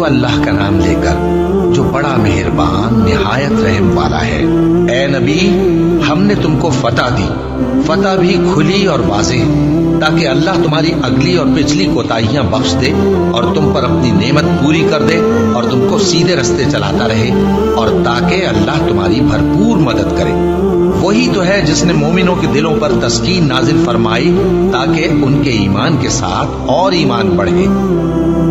اللہ کا نام لے کر جو بڑا مہربان نہایت رحم والا ہے۔ اے نبی، ہم نے تم کو فتح دی، فتح بھی کھلی اور واضح، تاکہ اللہ تمہاری اگلی اور پچھلی کوتاہیاں بخش دے اور تم پر اپنی نعمت پوری کر دے اور تم کو سیدھے رستے چلاتا رہے، اور تاکہ اللہ تمہاری بھرپور مدد کرے۔ وہی تو ہے جس نے مومنوں کے دلوں پر تسکین نازل فرمائی تاکہ ان کے ایمان کے ساتھ اور ایمان بڑھے۔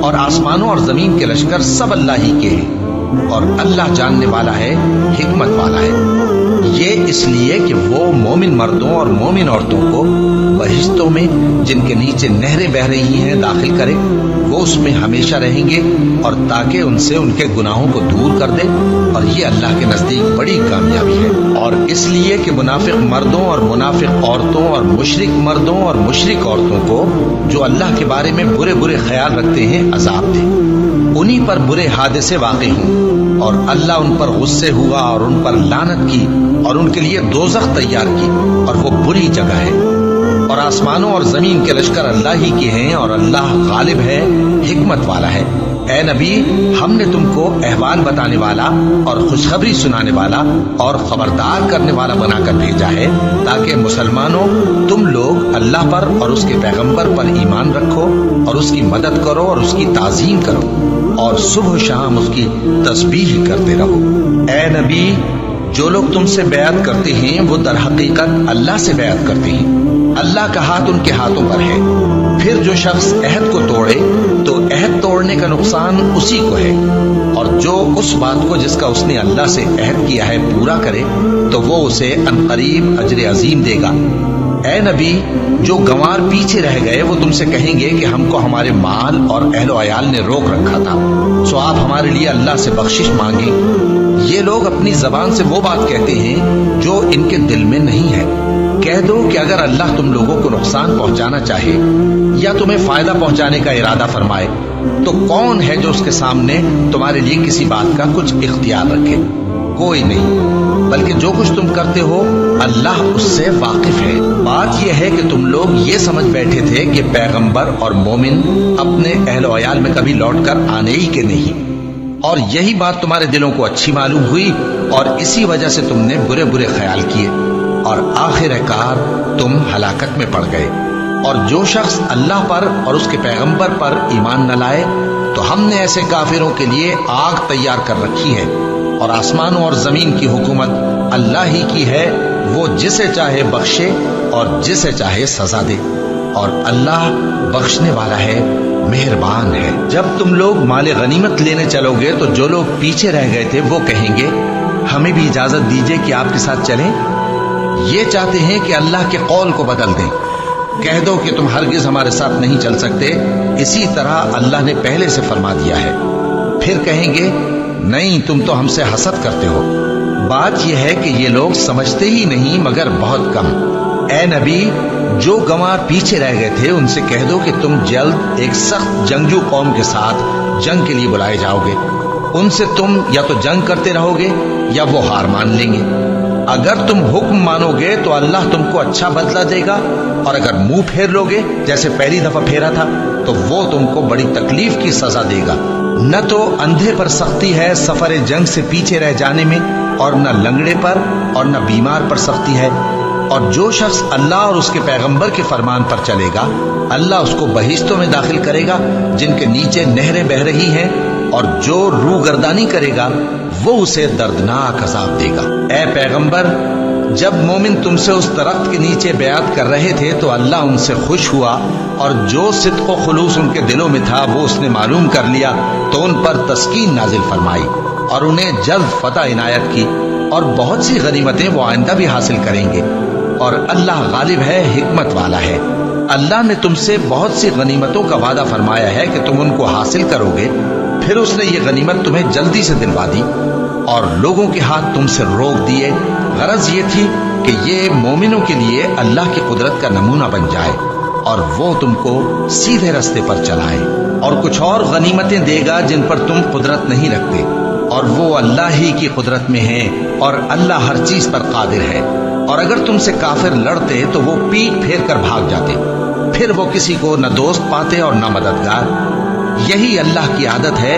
اور آسمانوں اور زمین کے لشکر سب اللہ ہی کے ہیں، اور اللہ جاننے والا ہے، حکمت والا ہے۔ یہ اس لیے کہ وہ مومن مردوں اور مومن عورتوں کو بہشتوں میں جن کے نیچے نہریں بہہ رہی ہیں داخل کرے، وہ اس میں ہمیشہ رہیں گے، اور تاکہ ان سے ان کے گناہوں کو دور کر دے، اور یہ اللہ کے نزدیک بڑی کامیابی ہے۔ اور اس لیے کہ منافق مردوں اور منافق عورتوں اور مشرک مردوں اور مشرک عورتوں کو جو اللہ کے بارے میں برے برے خیال رکھتے ہیں عذاب دے، انہی پر برے حادثے واقع ہوں، اور اللہ ان پر غصے ہوا اور ان پر لعنت کی اور ان کے لیے دوزخ تیار کی، اور وہ بری جگہ ہے۔ اور آسمانوں اور زمین کے لشکر اللہ ہی کے ہیں، اور اللہ غالب ہے، حکمت والا ہے۔ اے نبی، ہم نے تم کو احوال بتانے والا اور خوشخبری سنانے والا اور خبردار کرنے والا بنا کر بھیجا ہے، تاکہ مسلمانوں تم لوگ اللہ پر اور اس کے پیغمبر پر ایمان رکھو اور اس کی مدد کرو اور اس کی تعظیم کرو، اور صبح و شام اس کی تسبیح کرتے رہو۔ اے نبی، جو لوگ تم سے بیعت کرتے ہیں وہ در حقیقت اللہ سے بیعت کرتے ہیں، اللہ کا ہاتھ ان کے ہاتھوں پر ہے۔ پھر جو شخص عہد کو توڑے تو عہد توڑنے کا نقصان اسی کو ہے، اور جو اس بات کو جس کا اس نے اللہ سے عہد کیا ہے پورا کرے تو وہ اسے عنقریب اجر عظیم دے گا۔ اے نبی، جو گنوار پیچھے رہ گئے وہ تم سے کہیں گے کہ ہم کو ہمارے مال اور اہل و عیال نے روک رکھا تھا، سو آپ ہمارے لیے اللہ سے بخشش مانگیں۔ یہ لوگ اپنی زبان سے وہ بات کہتے ہیں جو ان کے دل میں نہیں ہے۔ کہہ دو کہ اگر اللہ تم لوگوں کو نقصان پہنچانا چاہے یا تمہیں فائدہ پہنچانے کا ارادہ فرمائے تو کون ہے جو اس کے سامنے تمہارے لیے کسی بات کا کچھ اختیار رکھے؟ کوئی نہیں، بلکہ جو کچھ تم کرتے ہو اللہ اس سے واقف ہے۔ بات یہ ہے کہ تم لوگ یہ سمجھ بیٹھے تھے کہ پیغمبر اور مومن اپنے اہل و عیال میں کبھی لوٹ کر آنے ہی کے نہیں، اور یہی بات تمہارے دلوں کو اچھی معلوم ہوئی اور اسی وجہ سے تم نے برے برے خیال کیے، اور آخر کار تم ہلاکت میں پڑ گئے۔ اور جو شخص اللہ پر اور اس کے پیغمبر پر ایمان نہ لائے تو ہم نے ایسے کافروں کے لیے آگ تیار کر رکھی ہے، اور آسمانوں اور زمین کی حکومت اللہ ہی کی ہے، وہ جسے چاہے بخشے اور جسے چاہے سزا دے، اور اللہ بخشنے والا ہے، مہربان ہے۔ جب تم لوگ مال غنیمت لینے چلو گے تو جو لوگ پیچھے رہ گئے تھے وہ کہیں گے ہمیں بھی اجازت دیجیے کہ آپ کے ساتھ چلیں۔ یہ چاہتے ہیں کہ اللہ کے قول کو بدل دیں۔ کہہ دو کہ تم ہرگز ہمارے ساتھ نہیں چل سکتے، اسی طرح اللہ نے پہلے سے فرما دیا ہے۔ پھر کہیں گے نہیں، تم تو ہم سے حسد کرتے ہو۔ بات یہ ہے کہ یہ لوگ سمجھتے ہی نہیں مگر بہت کم۔ اے نبی، جو گنوار پیچھے رہ گئے تھے ان سے کہہ دو کہ تم جلد ایک سخت جنگجو قوم کے ساتھ جنگ کے لیے بلائے جاؤ گے، ان سے تم یا تو جنگ کرتے رہو گے یا وہ ہار مان لیں گے۔ اگر تم حکم مانو گے تو اللہ تم کو اچھا بدلہ دے گا، اور اگر منہ پھیر لو گے جیسے پہلی دفعہ پھیرا تھا تو وہ تم کو بڑی تکلیف کی سزا دے گا۔ نہ تو اندھے پر سختی ہے سفر جنگ سے پیچھے رہ جانے میں، اور نہ لنگڑے پر اور نہ بیمار پر سختی ہے۔ اور جو شخص اللہ اور اس کے پیغمبر کے فرمان پر چلے گا اللہ اس کو بہشتوں میں داخل کرے گا جن کے نیچے نہریں بہہ رہی ہیں، اور جو روح گردانی کرے گا وہ اسے دردناک عذاب دے گا۔ اے پیغمبر، جب مومن تم سے اس درخت کے نیچے بیعت کر رہے تھے تو اللہ ان سے خوش ہوا، اور جو صدق و خلوص ان کے دلوں میں تھا وہ اس نے معلوم کر لیا تو ان پر تسکین نازل فرمائی اور انہیں جلد فتح عنایت کی، اور بہت سی غنیمتیں وہ آئندہ بھی حاصل کریں گے، اور اللہ غالب ہے، حکمت والا ہے۔ اللہ نے تم سے بہت سی غنیمتوں کا وعدہ فرمایا ہے کہ تم ان کو حاصل کرو گے، پھر اس نے یہ غنیمت تمہیں جلدی سے دلوا دی اور لوگوں کے ہاتھ تم سے روک دیے۔ غرض یہ تھی کہ یہ مومنوں کے لیے اللہ کی قدرت کا نمونہ بن جائے اور وہ تم کو سیدھے رستے پر چلائے، اور کچھ اور غنیمتیں دے گا جن پر تم قدرت نہیں رکھتے، اور وہ اللہ ہی کی قدرت میں ہیں، اور اللہ ہر چیز پر قادر ہے۔ اور اگر تم سے کافر لڑتے تو وہ پیٹ پھیر کر بھاگ جاتے، پھر وہ کسی کو نہ دوست پاتے اور نہ مددگار۔ یہی اللہ کی عادت ہے